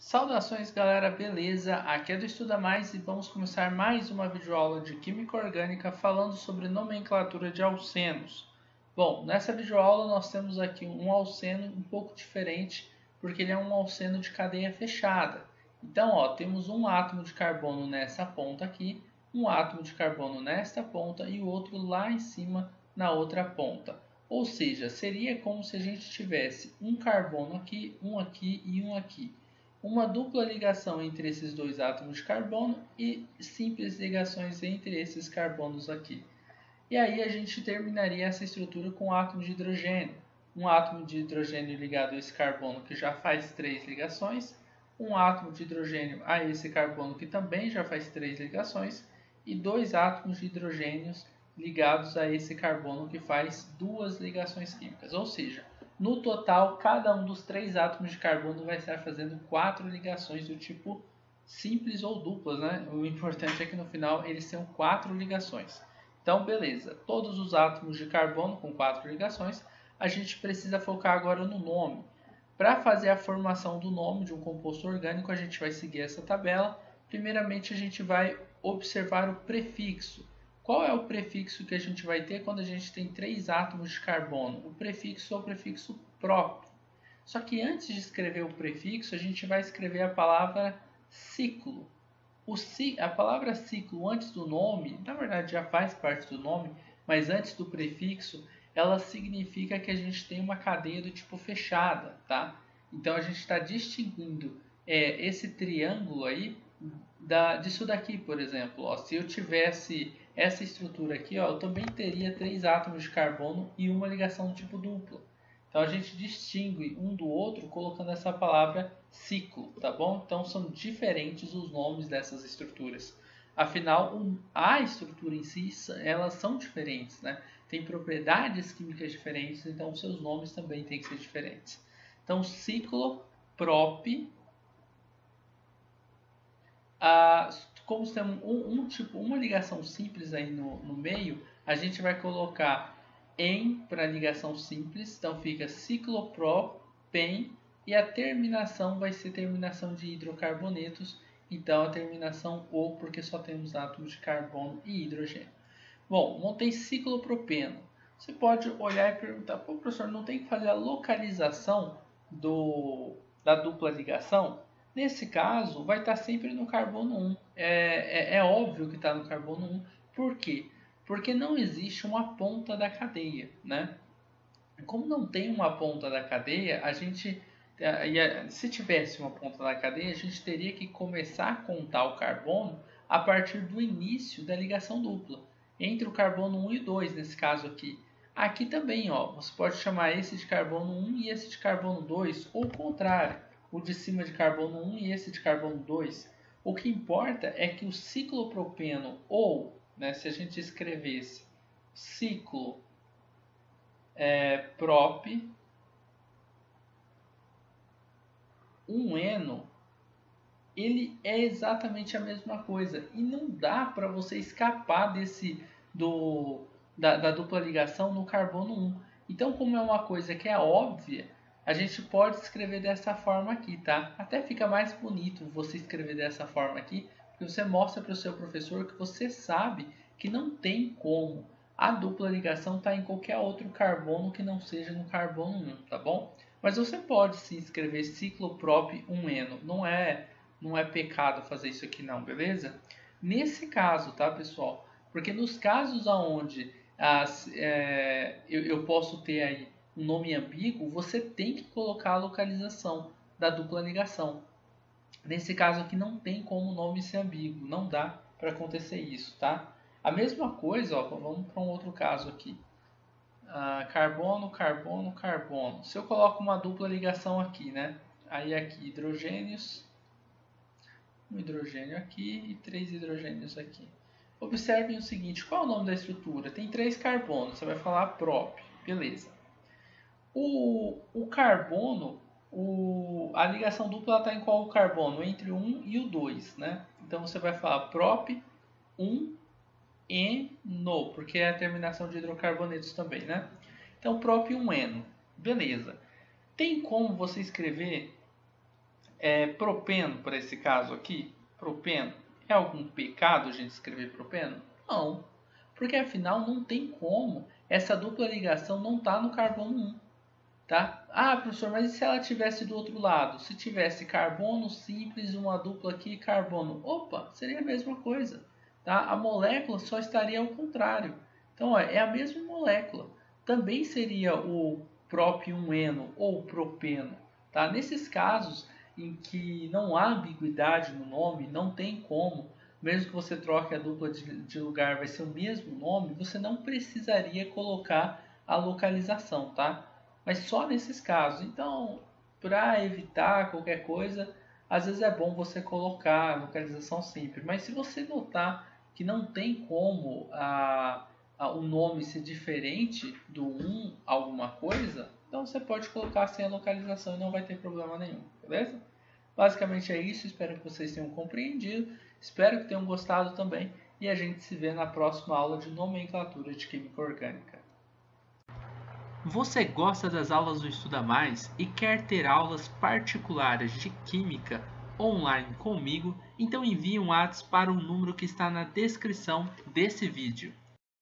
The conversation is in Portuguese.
Saudações galera, beleza? Aqui é do Estuda Mais e vamos começar mais uma videoaula de Química Orgânica falando sobre nomenclatura de alcenos. Bom, nessa videoaula nós temos aqui um alceno um pouco diferente porque ele é um alceno de cadeia fechada. Então, temos um átomo de carbono nessa ponta aqui, um átomo de carbono nesta ponta e o outro lá em cima na outra ponta. Ou seja, seria como se a gente tivesse um carbono aqui e um aqui. Uma dupla ligação entre esses dois átomos de carbono e simples ligações entre esses carbonos aqui. E aí a gente terminaria essa estrutura com um átomo de hidrogênio. Um átomo de hidrogênio ligado a esse carbono que já faz 3 ligações, um átomo de hidrogênio a esse carbono que também já faz 3 ligações e dois átomos de hidrogênios ligados a esse carbono que faz 2 ligações químicas. Ou seja, no total, cada um dos 3 átomos de carbono vai estar fazendo 4 ligações do tipo simples ou duplas, né? O importante é que no final eles tenham 4 ligações. Então, beleza, todos os átomos de carbono com 4 ligações, a gente precisa focar agora no nome. Para fazer a formação do nome de um composto orgânico, a gente vai seguir essa tabela. Primeiramente, a gente vai observar o prefixo. Qual é o prefixo que a gente vai ter quando a gente tem 3 átomos de carbono? O prefixo é o prefixo próprio. Só que antes de escrever o prefixo, a gente vai escrever a palavra ciclo. A palavra ciclo antes do nome, na verdade já faz parte do nome, mas antes do prefixo, ela significa que a gente tem uma cadeia do tipo fechada, tá? Então a gente está distinguindo esse triângulo aí disso daqui, por exemplo. Se eu tivesse essa estrutura aqui, eu também teria 3 átomos de carbono e uma ligação do tipo dupla. Então a gente distingue um do outro colocando essa palavra ciclo, tá bom? Então são diferentes os nomes dessas estruturas. Afinal, a estrutura em si, elas são diferentes, né? Tem propriedades químicas diferentes, então seus nomes também têm que ser diferentes. Então, ciclo, prop, como temos uma ligação simples aí no meio, a gente vai colocar em para ligação simples, então fica ciclopropen e a terminação vai ser terminação de hidrocarbonetos, então a terminação O porque só temos átomos de carbono e hidrogênio. Bom, montei ciclopropeno. Você pode olhar e perguntar, pô, professor, não tem que fazer a localização da dupla ligação? Nesse caso, vai estar sempre no carbono 1. É óbvio que está no carbono 1. Por quê? Porque não existe uma ponta da cadeia, né? Como não tem uma ponta da cadeia, se tivesse uma ponta da cadeia, a gente teria que começar a contar o carbono a partir do início da ligação dupla, entre o carbono 1 e 2, nesse caso aqui. Aqui também, você pode chamar esse de carbono 1 e esse de carbono 2, ou o contrário, o de cima de carbono 1 e esse de carbono 2. O que importa é que o ciclopropeno, ou, né, se a gente escrevesse ciclo prop 1eno, ele é exatamente a mesma coisa e não dá para você escapar da dupla ligação no carbono 1. Então, como é uma coisa que é óbvia, a gente pode escrever dessa forma aqui, tá? Até fica mais bonito você escrever dessa forma aqui, porque você mostra para o seu professor que você sabe que não tem como a dupla ligação estar em qualquer outro carbono que não seja no carbono 1, tá bom? Mas você pode sim escrever cicloprop 1eno, não é pecado fazer isso aqui não, beleza? Nesse caso, tá, pessoal? Porque nos casos onde eu posso ter aí um nome ambíguo, você tem que colocar a localização da dupla ligação. Nesse caso aqui não tem como o nome ser ambíguo, não dá para acontecer isso, tá? A mesma coisa, vamos para um outro caso aqui. Carbono, carbono, carbono. Se eu coloco uma dupla ligação aqui, né? Aí aqui hidrogênios, um hidrogênio aqui e 3 hidrogênios aqui. Observem o seguinte, qual é o nome da estrutura? Tem 3 carbonos, você vai falar prop, beleza. O carbono, a ligação dupla está em qual carbono? Entre o 1 e o 2, né? Então você vai falar prop 1 eno, porque é a terminação de hidrocarbonetos também, né? Então prop 1eno, beleza. Tem como você escrever propeno para esse caso aqui? Propeno. É algum pecado a gente escrever propeno? Não, porque afinal não tem como. Essa dupla ligação não está no carbono 1. Tá? Ah, professor, mas e se ela tivesse do outro lado? Se tivesse carbono simples, uma dupla aqui, carbono. Opa, seria a mesma coisa. Tá? A molécula só estaria ao contrário. Então, ó, é a mesma molécula. Também seria o própio-eno ou propeno. Tá? Nesses casos em que não há ambiguidade no nome, não tem como, mesmo que você troque a dupla de lugar, vai ser o mesmo nome, você não precisaria colocar a localização, tá? Mas só nesses casos. Então, para evitar qualquer coisa, às vezes é bom você colocar a localização simples. Mas se você notar que não tem como o nome ser diferente do alguma coisa, então você pode colocar sem a localização e não vai ter problema nenhum, beleza? Basicamente é isso, espero que vocês tenham compreendido, espero que tenham gostado também e a gente se vê na próxima aula de nomenclatura de química orgânica. Você gosta das aulas do Estuda Mais e quer ter aulas particulares de química online comigo? Então envie um WhatsApp para o número que está na descrição desse vídeo.